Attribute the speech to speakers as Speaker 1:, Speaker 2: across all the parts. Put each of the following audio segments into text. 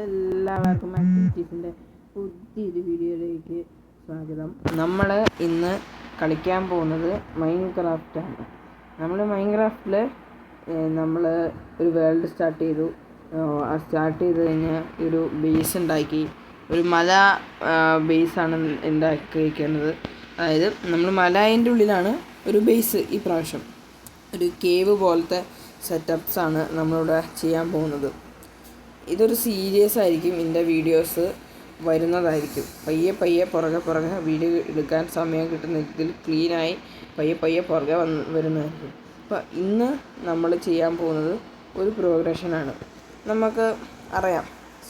Speaker 1: എല്ലാവർക്കും ആക്ടിവിറ്റീസിൻ്റെ പുതിയൊരു വീഡിയോയിലേക്ക് സ്വാഗതം. നമ്മൾ ഇന്ന് കളിക്കാൻ പോകുന്നത് മൈൻക്രാഫ്റ്റാണ്. നമ്മൾ മൈൻക്രാഫ്റ്റിൽ നമ്മൾ ഒരു വേൾഡ് സ്റ്റാർട്ട് ചെയ്തു. സ്റ്റാർട്ട് ചെയ്ത് കഴിഞ്ഞാൽ ഒരു ബേസ് ഉണ്ടാക്കി, ഒരു മല ബേസാണ് ഉണ്ടാക്കി വയ്ക്കുന്നത്. അതായത് നമ്മൾ മലയിൻ്റെ ഉള്ളിലാണ് ഒരു ബേസ്. ഈ പ്രാവശ്യം ഒരു കേവ് പോലത്തെ സെറ്റപ്സാണ് നമ്മളിവിടെ ചെയ്യാൻ പോകുന്നത്. ഇതൊരു സീരിയസ് ആയിരിക്കും. ഇതിൻ്റെ വീഡിയോസ് വരുന്നതായിരിക്കും. പയ്യെ പുറകെ വീഡിയോ എടുക്കാൻ സമയം കിട്ടുന്ന രീതിയിൽ ക്ലീനായി പയ്യെ പുറകെ വരുന്നതായിരിക്കും. അപ്പോൾ ഇന്ന് നമ്മൾ ചെയ്യാൻ പോകുന്നത് ഒരു പ്രോഗ്രഷനാണ്. നമുക്ക് അറിയാം,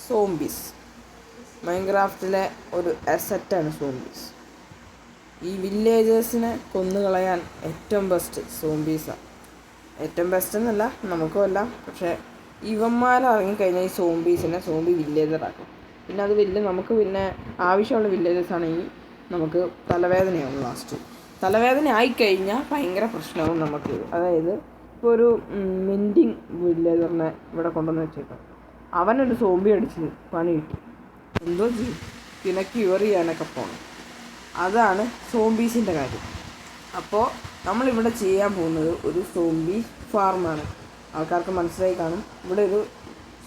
Speaker 1: സോംബീസ് മൈൻക്രാഫ്റ്റിലെ ഒരു അസറ്റാണ് സോംബീസ്. ഈ വില്ലേജേഴ്സിനെ കൊന്നുകളയാൻ ഏറ്റവും ബെസ്റ്റ് സോംബീസാണ്. ഏറ്റവും ബെസ്റ്റ് എന്നല്ല, നമുക്കുമല്ല. പക്ഷേ ഇവന്മാരിറങ്ങിക്കഴിഞ്ഞാൽ ഈ സോംബി വില്ലേജറാക്കും. പിന്നെ അത് നമുക്ക് ആവശ്യമുള്ള വില്ലേജേഴ്സാണെങ്കിൽ നമുക്ക് തലവേദനയാവും. ലാസ്റ്റ് തലവേദന ആയിക്കഴിഞ്ഞാൽ ഭയങ്കര പ്രശ്നമാവും നമുക്ക്. അതായത് ഇപ്പോൾ ഒരു മെൻഡിങ് വില്ലേജറിനെ ഇവിടെ കൊണ്ടുവന്ന് വെച്ചേക്കാം, അവനൊരു സോംബി അടിച്ച് പണി കിട്ടി, എന്തോ ചെയ്യും, പിന്നെ ക്യൂർ ചെയ്യാനൊക്കെ പോകണം. അതാണ് സോംബീസിൻ്റെ കാര്യം. അപ്പോൾ നമ്മളിവിടെ ചെയ്യാൻ പോകുന്നത് ഒരു സോംബി ഫാർമാണ്. ആൾക്കാർക്ക് മനസ്സിലായി കാണും. ഇവിടെ ഒരു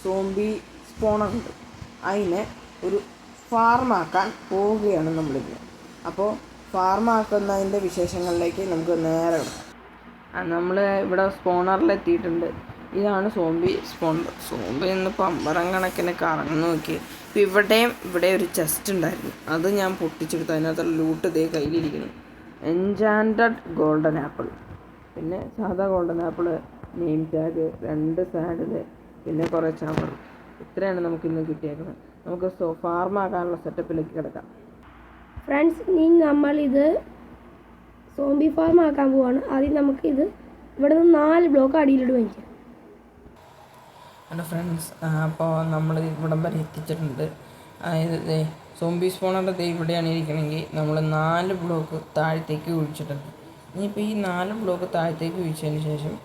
Speaker 1: സോംബി സ്പോണറുണ്ട്. അതിനെ ഒരു ഫാർമാക്കാൻ പോവുകയാണ് നമ്മളിന്ന്. അപ്പോൾ ഫാർമാക്കുന്നതിൻ്റെ വിശേഷങ്ങളിലേക്ക് നമുക്ക് നേരെ കിടക്കാം. നമ്മൾ ഇവിടെ സ്പോണറിലെത്തിയിട്ടുണ്ട്. ഇതാണ് സോംബി സ്പോണർ. സോംബി എന്ന് പമ്പരം കണക്കിന് കറങ്ങുന്നു നോക്കി. ഇപ്പോൾ ഇവിടെ ഒരു ചെസ്റ്റ് ഉണ്ടായിരുന്നു, അത് ഞാൻ പൊട്ടിച്ചെടുത്തു. അതിനകത്തുള്ള ലൂട്ട് ഇതേ കയ്യിലിരിക്കുന്നു. എൻചാൻറ്റഡ് ഗോൾഡൻ ആപ്പിൾ, പിന്നെ സാധാ golden apple, name tag, 2 saddle, പിന്നെ കുറേ ചവർ. ഇത്രയാണ് നമുക്കിന്ന് കിട്ടിയേക്കുന്നത്. നമുക്ക് ഫാർമാക്കാനുള്ള സെറ്റപ്പിലേക്ക് കിടക്കാം.
Speaker 2: ഫ്രണ്ട്സ്, ഇനി നമ്മളിത് സോംബി ഫാർം ആക്കാൻ പോവാണ്. ആദ്യം നമുക്കിത് ഇവിടെ നിന്ന് 4 ബ്ലോക്ക് അടിയിലിട്ട് വാങ്ങിക്കാം.
Speaker 1: ഹലോ ഫ്രണ്ട്സ്, അപ്പോൾ നമ്മൾ ഇവിടം വരെ എത്തിച്ചിട്ടുണ്ട്. അതായത് സോംബി സ്പോണറിൻ്റെ ഇവിടെയാണ് ഇരിക്കണമെങ്കിൽ നമ്മൾ 4 ബ്ലോക്ക് താഴത്തേക്ക് കുഴിച്ചിട്ടുണ്ട്. ഇനിയിപ്പോൾ ഈ 4 ബ്ലോക്ക് താഴത്തേക്ക് കുഴിച്ചതിന് ശേഷം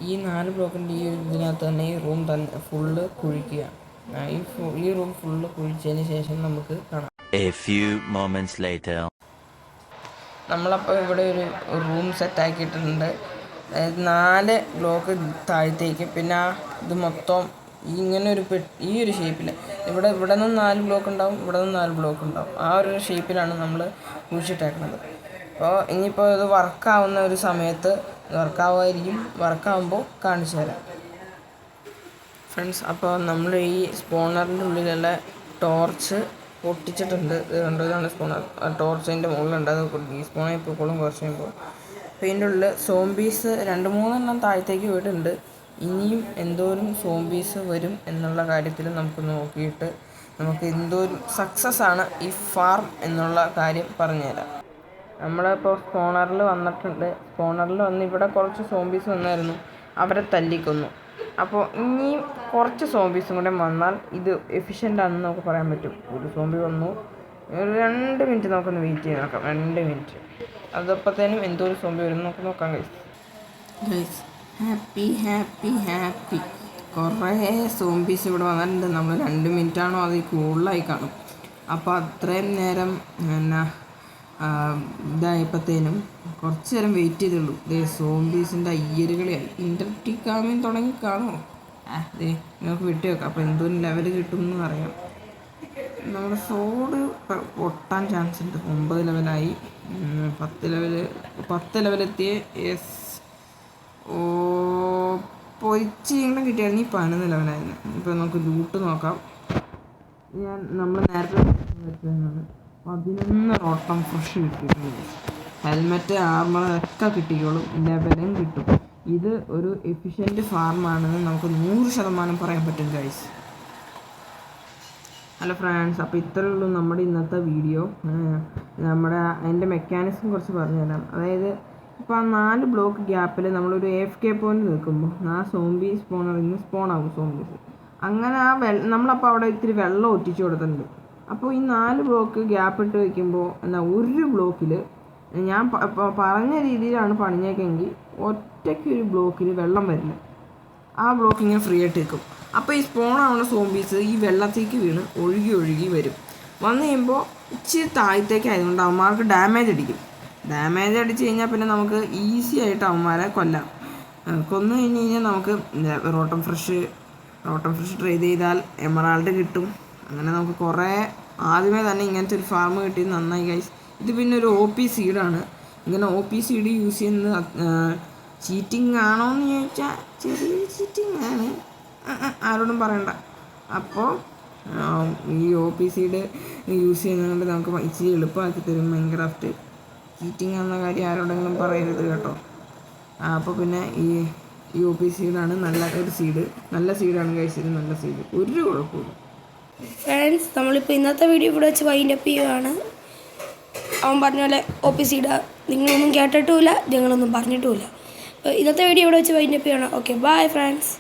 Speaker 1: ഈ 4 ബ്ലോക്കിൻ്റെ ഈ ഇതിനകത്ത് തന്നെ ഈ റൂം തന്നെ ഫുള്ള് കുഴിക്കുക. ഈ റൂം ഫുള്ള് കുഴിച്ചതിന് ശേഷം നമുക്ക് കാണാം. നമ്മളപ്പോൾ ഇവിടെ ഒരു റൂം സെറ്റാക്കിയിട്ടുണ്ട്. അതായത് 4 ബ്ലോക്ക് താഴത്തേക്ക്, പിന്നെ ഇത് മൊത്തം ഇങ്ങനെ ഈ ഒരു ഷേപ്പിൽ ഇവിടെ നിന്ന് 4 ബ്ലോക്ക് ഉണ്ടാവും, ഇവിടെ നിന്ന് 4 ബ്ലോക്ക് ഉണ്ടാവും. ആ ഒരു ഷേപ്പിലാണ് നമ്മൾ കുഴിച്ചിട്ടേക്കുന്നത്. അപ്പോൾ ഇനിയിപ്പോൾ ഇത് വർക്കാവുന്ന ഒരു സമയത്ത് വർക്കാവുമ്പോൾ കാണിച്ചു തരാം ഫ്രണ്ട്സ്. അപ്പോൾ നമ്മൾ ഈ സ്പോണറിൻ്റെ ഉള്ളിലുള്ള ടോർച്ച് പൊട്ടിച്ചിട്ടുണ്ട്. ഇത് കണ്ടോ, ഇതാണ് സ്പോണർ. ടോർച്ചിൻ്റെ മുകളിലുണ്ട്, അത് ഈ സ്പോണർ ഇപ്പോൾ കുറച്ച് കഴിയുമ്പോൾ. അപ്പോൾ ഇതിൻ്റെ ഉള്ളിൽ സോംബീസ് 2-3 എണ്ണം താഴത്തേക്ക് പോയിട്ടുണ്ട്. ഇനിയും എന്തോരം സോംബീസ് വരും എന്നുള്ള കാര്യത്തിൽ നമുക്ക് നോക്കിയിട്ട് നമുക്ക് എന്തോരം സക്സസ് ആണ് ഈ ഫാർം എന്നുള്ള കാര്യം പറഞ്ഞുതരാം. നമ്മളിപ്പോൾ സ്പോണറിൽ വന്നിട്ടുണ്ട്. സ്പോണറിൽ വന്ന് ഇവിടെ കുറച്ച് സോംബീസ് വന്നായിരുന്നു, അവരെ തല്ലിക്കൊന്നു. അപ്പോൾ ഇനിയും കുറച്ച് സോംബീസും കൂടെ വന്നാൽ ഇത് എഫിഷ്യൻ്റ് ആണെന്ന് നമുക്ക് പറയാൻ പറ്റും. ഒരു സോംബി വന്നു, ഒരു 2 മിനിറ്റ് നമുക്കൊന്ന് വെയിറ്റ് ചെയ്ത് നോക്കാം. 2 മിനിറ്റ്, അതപ്പോഴത്തേനും എന്തോരം സോംബി വരും നമുക്ക് നോക്കാം. ഗൈസ് ഹാപ്പി കുറേ സോംബീസ് ഇവിടെ വന്നിട്ടുണ്ട്. നമ്മൾ 2 മിനിറ്റാണോ അത് കൂടുതലായി കാണും. അപ്പോൾ അത്രയും നേരം ഇതായപ്പോഴത്തേനും കുറച്ച് നേരം വെയിറ്റ് ചെയ്തുള്ളൂ. സോംബീസിൻ്റെ അയ്യരുകളെയായി ഇൻ്റർറ്റിക്കാമിൽ തുടങ്ങി കാണുമോ? നിങ്ങൾക്ക് വിട്ടു വെക്കാം. അപ്പോൾ എന്തോരം ലെവൽ കിട്ടുമെന്ന് അറിയാം. നമ്മുടെ സോഡ് പൊട്ടാൻ ചാൻസ് ഉണ്ട്. 9 ലെവലായി, 10 ലെവലെത്തിയ. യെസ്, പൊരിച്ചിങ്ങനെ കിട്ടിയായിരുന്നു. ഈ 11 ലെവലായിരുന്നു. ഇപ്പോൾ നമുക്ക് ലൂട്ട് നോക്കാം. നമ്മൾ നേരത്തെ 11 ഓട്ടം ഫ്രഷ് കിട്ടിയിട്ടുണ്ട്. ഹെൽമെറ്റ്, ആർമർ ഒക്കെ കിട്ടിക്കോളും, ലെവലും കിട്ടും. ഇത് ഒരു എഫിഷ്യൻറ്റ് ഫാർമാണെന്ന് നമുക്ക് 100% പറയാൻ പറ്റും ഗൈസ്. ഹലോ ഫ്രണ്ട്സ്, അപ്പോൾ ഇത്രയേ ഉള്ളൂ നമ്മുടെ ഇന്നത്തെ വീഡിയോ. അതിൻ്റെ മെക്കാനിസം കുറച്ച് പറഞ്ഞുതരാം. അതായത് ഇപ്പോൾ ആ 4 ബ്ലോക്ക് ഗ്യാപ്പിൽ നമ്മളൊരു AFK പോയിന്റ് നിൽക്കുമ്പോൾ ആ സോംബി സ്പോണറിൽ നിന്ന് സ്പോണാകും സോംബീസ്. അങ്ങനെ നമ്മളപ്പോൾ അവിടെ ഇത്തിരി വെള്ളം ഒറ്റിച്ചു കൊടുത്തിട്ടുണ്ട്. അപ്പോൾ ഈ 4 ബ്ലോക്ക് ഗ്യാപ്പ് ഇട്ട് വയ്ക്കുമ്പോൾ ഒരു ബ്ലോക്കിൽ ഞാൻ പറഞ്ഞ രീതിയിലാണ് പണിഞ്ഞേക്കെങ്കിൽ ഒറ്റയ്ക്ക് ഒരു ബ്ലോക്കിൽ വെള്ളം വരില്ല. ആ ബ്ലോക്ക് ഇങ്ങനെ ഫ്രീ ആയിട്ട് വെക്കും. അപ്പോൾ ഈ സ്പോൺ ആവുന്ന സോംബീസ് ഈ വെള്ളത്തേക്ക് വീണ് ഒഴുകി ഒഴുകി വരും. വന്നു കഴിയുമ്പോൾ ഇച്ചിരി താഴത്തേക്ക് ആയതുകൊണ്ട് അവന്മാർക്ക് ഡാമേജ് അടിക്കും. ഡാമേജ് അടിച്ച് കഴിഞ്ഞാൽ പിന്നെ നമുക്ക് ഈസി ആയിട്ട് അവന്മാരെ കൊല്ലാം. കൊന്നു കഴിഞ്ഞ് കഴിഞ്ഞാൽ നമുക്ക് റോട്ടം ഫ്രഷ് ട്രേഡ് ചെയ്താൽ എമറാൾഡ് കിട്ടും. അങ്ങനെ നമുക്ക് കുറേ ആദ്യമേ തന്നെ ഇങ്ങനത്തെ ഒരു ഫാം കിട്ടിയത് നന്നായി ഗൈസ്. ഇത് പിന്നെ ഒരു OP സീഡാണ്. ഇങ്ങനെ OP സീഡ് യൂസ് ചെയ്യുന്നത് ചീറ്റിംഗ് ആണോ എന്ന് ചോദിച്ചാൽ ചെറിയൊരു ചീറ്റിംഗ് ആണ്, ആരോടും പറയണ്ട. അപ്പോൾ ഈ OP സീഡ് യൂസ് ചെയ്യുന്നതുകൊണ്ട് നമുക്ക് ഇച്ചിരി എളുപ്പമാക്കി തരും മൈൻക്രാഫ്റ്റ്. ചീറ്റിംഗ് എന്ന കാര്യം ആരോടെങ്കിലും പറയരുത് കേട്ടോ. അപ്പോൾ പിന്നെ ഈ OP സീഡാണ് നല്ല ഒരു സീഡ്. നല്ല സീഡാണ് ഗൈസ്, ഇത് നല്ല സീഡ്, ഒരു കുഴപ്പമില്ല.
Speaker 2: ഫ്രണ്ട്സ്, നമ്മളിപ്പോൾ ഇന്നത്തെ വീഡിയോ ഇവിടെ വെച്ച് വൈൻഡപ്പ് ചെയ്യുകയാണ്. അവൻ പറഞ്ഞ പോലെ OP സീഡ് നിങ്ങളൊന്നും കേട്ടിട്ടുമില്ല, ഞങ്ങളൊന്നും പറഞ്ഞിട്ടുമില്ല. ഇന്നത്തെ വീഡിയോ ഇവിടെ വെച്ച് വൈൻഡപ്പ് ചെയ്യണം. Okay, bye friends.